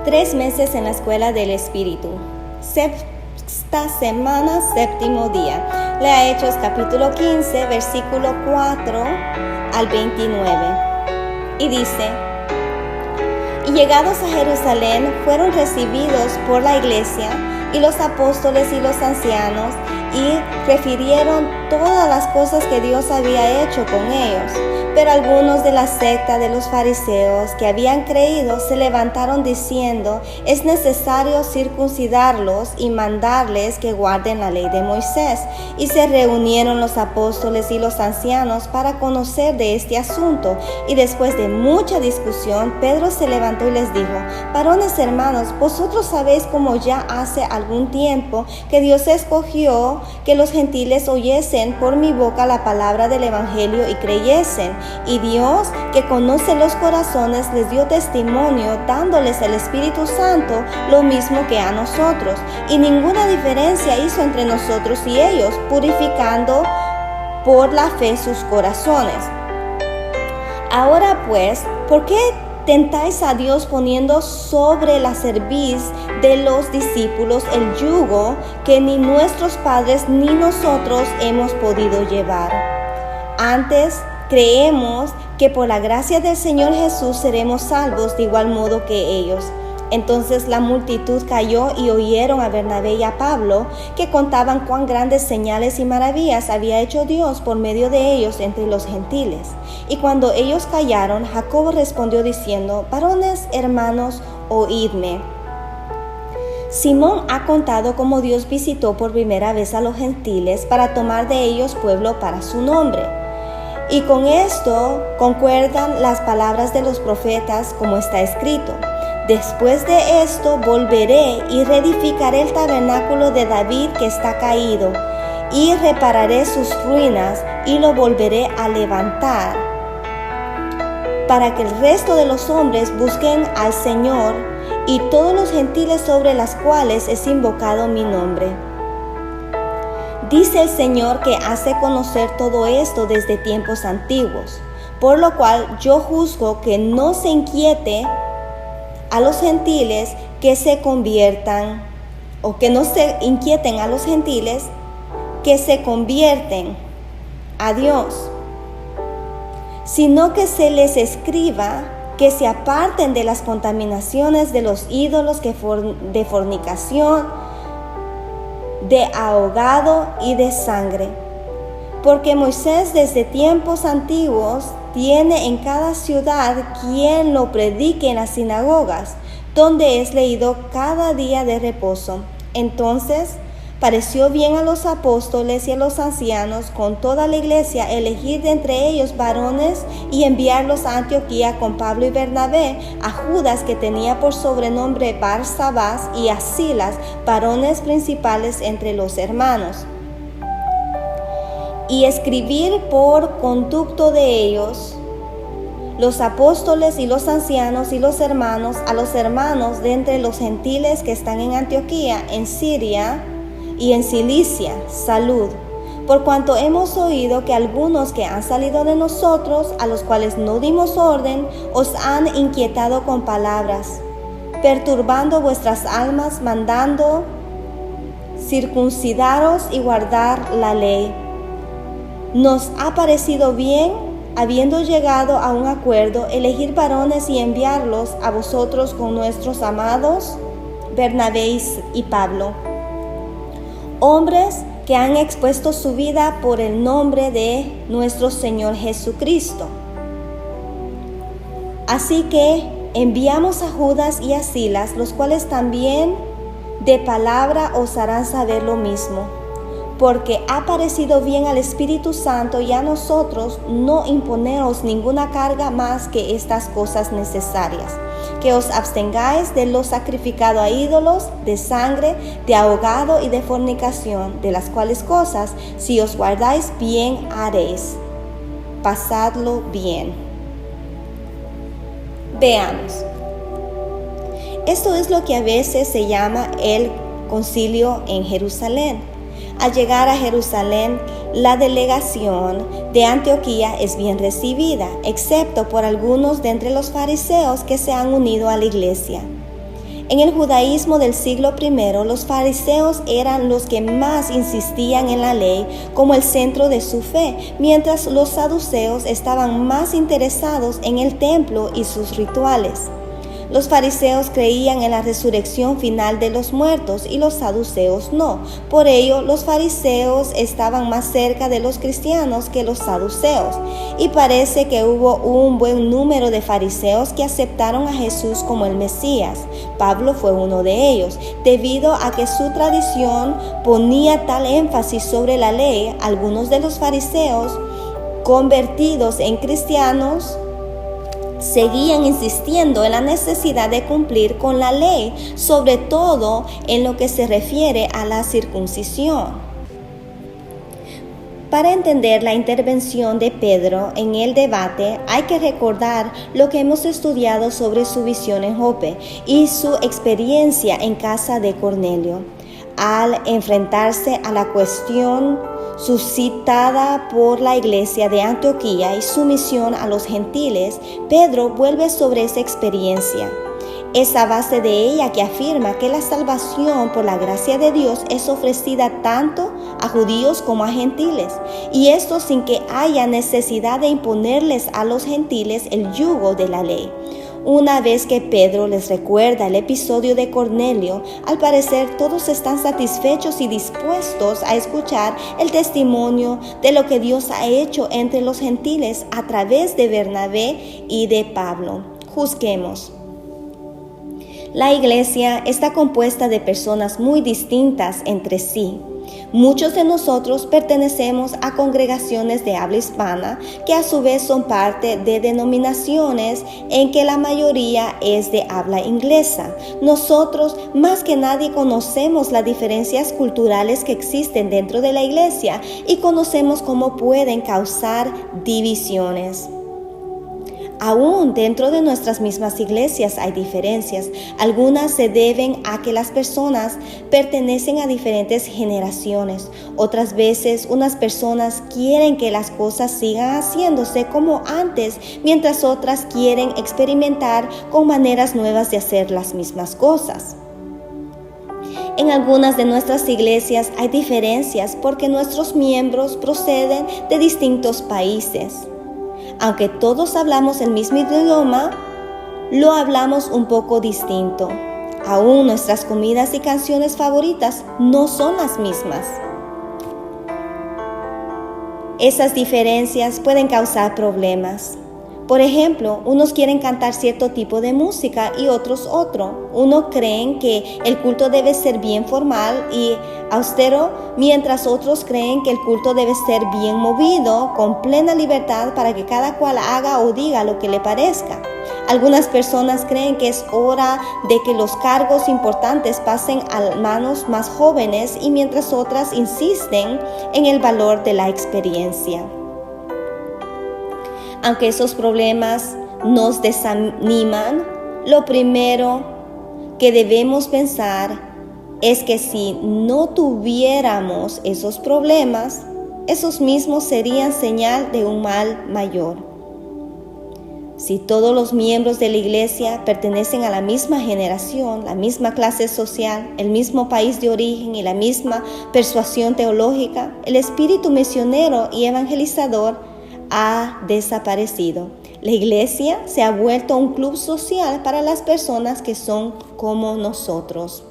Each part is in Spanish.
3 meses en la escuela del Espíritu. Sexta semana, séptimo día. Lea Hechos capítulo 15, versículo 4 al 29. Y dice: Y llegados a Jerusalén, fueron recibidos por la iglesia y los apóstoles y los ancianos, y refirieron todas las cosas que Dios había hecho con ellos. Pero algunos de la secta de los fariseos que habían creído se levantaron diciendo: es necesario circuncidarlos y mandarles que guarden la ley de Moisés. Y se reunieron los apóstoles y los ancianos para conocer de este asunto. Y después de mucha discusión, Pedro se levantó y les dijo: varones hermanos, vosotros sabéis cómo ya hace algún tiempo que Dios escogió que los gentiles oyesen por mi boca la palabra del evangelio y creyesen. Y Dios, que conoce los corazones, les dio testimonio, dándoles el Espíritu Santo, lo mismo que a nosotros. Y ninguna diferencia hizo entre nosotros y ellos, purificando por la fe sus corazones. Ahora pues, ¿por qué tentáis a Dios poniendo sobre la cerviz de los discípulos el yugo que ni nuestros padres ni nosotros hemos podido llevar? Antes, creemos que por la gracia del Señor Jesús seremos salvos de igual modo que ellos. Entonces la multitud cayó y oyeron a Bernabé y a Pablo, que contaban cuán grandes señales y maravillas había hecho Dios por medio de ellos entre los gentiles. Y cuando ellos callaron, Jacobo respondió diciendo: varones hermanos, oídme. Simón ha contado cómo Dios visitó por primera vez a los gentiles para tomar de ellos pueblo para su nombre. Y con esto concuerdan las palabras de los profetas, como está escrito: después de esto volveré y reedificaré el tabernáculo de David que está caído, y repararé sus ruinas y lo volveré a levantar, para que el resto de los hombres busquen al Señor y todos los gentiles sobre las cuales es invocado mi nombre. Dice el Señor que hace conocer todo esto desde tiempos antiguos, por lo cual yo juzgo que no se inquiete a los gentiles que se conviertan, o que no se inquieten a los gentiles que se convierten a Dios, sino que se les escriba que se aparten de las contaminaciones de los ídolos de fornicación, de ahogado y de sangre. Porque Moisés desde tiempos antiguos tiene en cada ciudad quien lo predique en las sinagogas, donde es leído cada día de reposo. Entonces pareció bien a los apóstoles y a los ancianos con toda la iglesia elegir de entre ellos varones y enviarlos a Antioquía con Pablo y Bernabé, a Judas, que tenía por sobrenombre Barsabás, y a Silas, varones principales entre los hermanos. Y escribir por conducto de ellos los apóstoles y los ancianos y los hermanos a los hermanos de entre los gentiles que están en Antioquía, en Siria y en Cilicia, salud, por cuanto hemos oído que algunos que han salido de nosotros, a los cuales no dimos orden, os han inquietado con palabras, perturbando vuestras almas, mandando circuncidaros y guardar la ley. Nos ha parecido bien, habiendo llegado a un acuerdo, elegir varones y enviarlos a vosotros con nuestros amados Bernabé y Pablo, hombres que han expuesto su vida por el nombre de nuestro Señor Jesucristo. Así que enviamos a Judas y a Silas, los cuales también de palabra os harán saber lo mismo, porque ha parecido bien al Espíritu Santo y a nosotros no imponeros ninguna carga más que estas cosas necesarias: que os abstengáis de lo sacrificado a ídolos, de sangre, de ahogado y de fornicación, de las cuales cosas, si os guardáis bien haréis. Pasadlo bien. Veamos. Esto es lo que a veces se llama el concilio en Jerusalén. Al llegar a Jerusalén, la delegación de Antioquía es bien recibida, excepto por algunos de entre los fariseos que se han unido a la iglesia. En el judaísmo del siglo I, los fariseos eran los que más insistían en la ley como el centro de su fe, mientras los saduceos estaban más interesados en el templo y sus rituales. Los fariseos creían en la resurrección final de los muertos y los saduceos no. Por ello, los fariseos estaban más cerca de los cristianos que los saduceos. Y parece que hubo un buen número de fariseos que aceptaron a Jesús como el Mesías. Pablo fue uno de ellos. Debido a que su tradición ponía tal énfasis sobre la ley, algunos de los fariseos convertidos en cristianos seguían insistiendo en la necesidad de cumplir con la ley, sobre todo en lo que se refiere a la circuncisión. Para entender la intervención de Pedro en el debate, hay que recordar lo que hemos estudiado sobre su visión en Jope y su experiencia en casa de Cornelio. Al enfrentarse a la cuestión suscitada por la iglesia de Antioquía y su misión a los gentiles, Pedro vuelve sobre esa experiencia. Es a base de ella que afirma que la salvación por la gracia de Dios es ofrecida tanto a judíos como a gentiles, y esto sin que haya necesidad de imponerles a los gentiles el yugo de la ley. Una vez que Pedro les recuerda el episodio de Cornelio, al parecer todos están satisfechos y dispuestos a escuchar el testimonio de lo que Dios ha hecho entre los gentiles a través de Bernabé y de Pablo. Juzguemos. La iglesia está compuesta de personas muy distintas entre sí. Muchos de nosotros pertenecemos a congregaciones de habla hispana que a su vez son parte de denominaciones en que la mayoría es de habla inglesa. Nosotros más que nadie conocemos las diferencias culturales que existen dentro de la iglesia y conocemos cómo pueden causar divisiones. Aún dentro de nuestras mismas iglesias hay diferencias. Algunas se deben a que las personas pertenecen a diferentes generaciones. Otras veces unas personas quieren que las cosas sigan haciéndose como antes, mientras otras quieren experimentar con maneras nuevas de hacer las mismas cosas. En algunas de nuestras iglesias hay diferencias porque nuestros miembros proceden de distintos países. Aunque todos hablamos el mismo idioma, lo hablamos un poco distinto. Aún nuestras comidas y canciones favoritas no son las mismas. Esas diferencias pueden causar problemas. Por ejemplo, unos quieren cantar cierto tipo de música y otros otro. Unos creen que el culto debe ser bien formal y austero, mientras otros creen que el culto debe ser bien movido, con plena libertad para que cada cual haga o diga lo que le parezca. Algunas personas creen que es hora de que los cargos importantes pasen a manos más jóvenes y mientras otras insisten en el valor de la experiencia. Aunque esos problemas nos desaniman, lo primero que debemos pensar es que si no tuviéramos esos problemas, esos mismos serían señal de un mal mayor. Si todos los miembros de la iglesia pertenecen a la misma generación, la misma clase social, el mismo país de origen y la misma persuasión teológica, el espíritu misionero y evangelizador ha desaparecido. La iglesia se ha vuelto un club social para las personas que son como nosotros.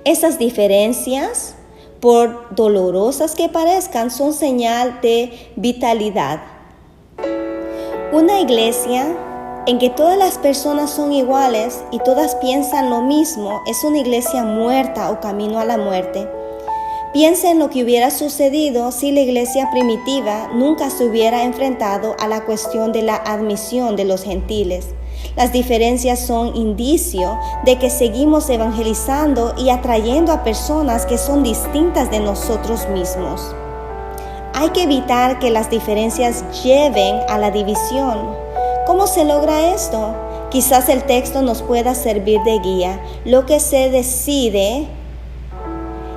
Esas diferencias, por dolorosas que parezcan, son señal de vitalidad. Una iglesia en que todas las personas son iguales y todas piensan lo mismo es una iglesia muerta o camino a la muerte. Piensa en lo que hubiera sucedido si la iglesia primitiva nunca se hubiera enfrentado a la cuestión de la admisión de los gentiles. Las diferencias son indicio de que seguimos evangelizando y atrayendo a personas que son distintas de nosotros mismos. Hay que evitar que las diferencias lleven a la división. ¿Cómo se logra esto? Quizás el texto nos pueda servir de guía. Lo que se decide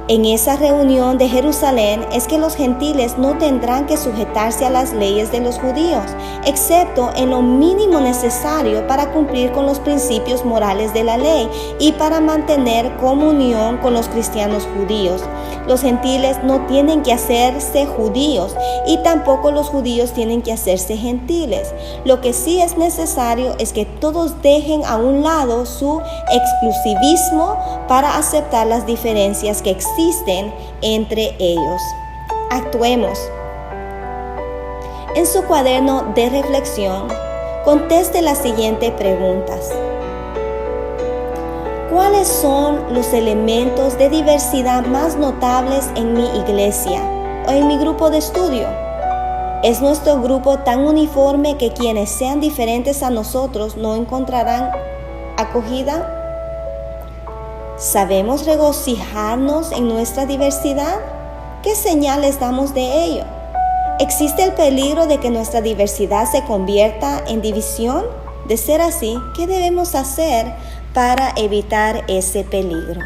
En esa reunión de Jerusalén es que los gentiles no tendrán que sujetarse a las leyes de los judíos, excepto en lo mínimo necesario para cumplir con los principios morales de la ley y para mantener comunión con los cristianos judíos. Los gentiles no tienen que hacerse judíos y tampoco los judíos tienen que hacerse gentiles. Lo que sí es necesario es que todos dejen a un lado su exclusivismo para aceptar las diferencias que existen entre ellos. Actuemos. En su cuaderno de reflexión, conteste las siguientes preguntas. ¿Cuáles son los elementos de diversidad más notables en mi iglesia o en mi grupo de estudio? ¿Es nuestro grupo tan uniforme que quienes sean diferentes a nosotros no encontrarán acogida? ¿Sabemos regocijarnos en nuestra diversidad? ¿Qué señales damos de ello? ¿Existe el peligro de que nuestra diversidad se convierta en división? De ser así, ¿qué debemos hacer para evitar ese peligro?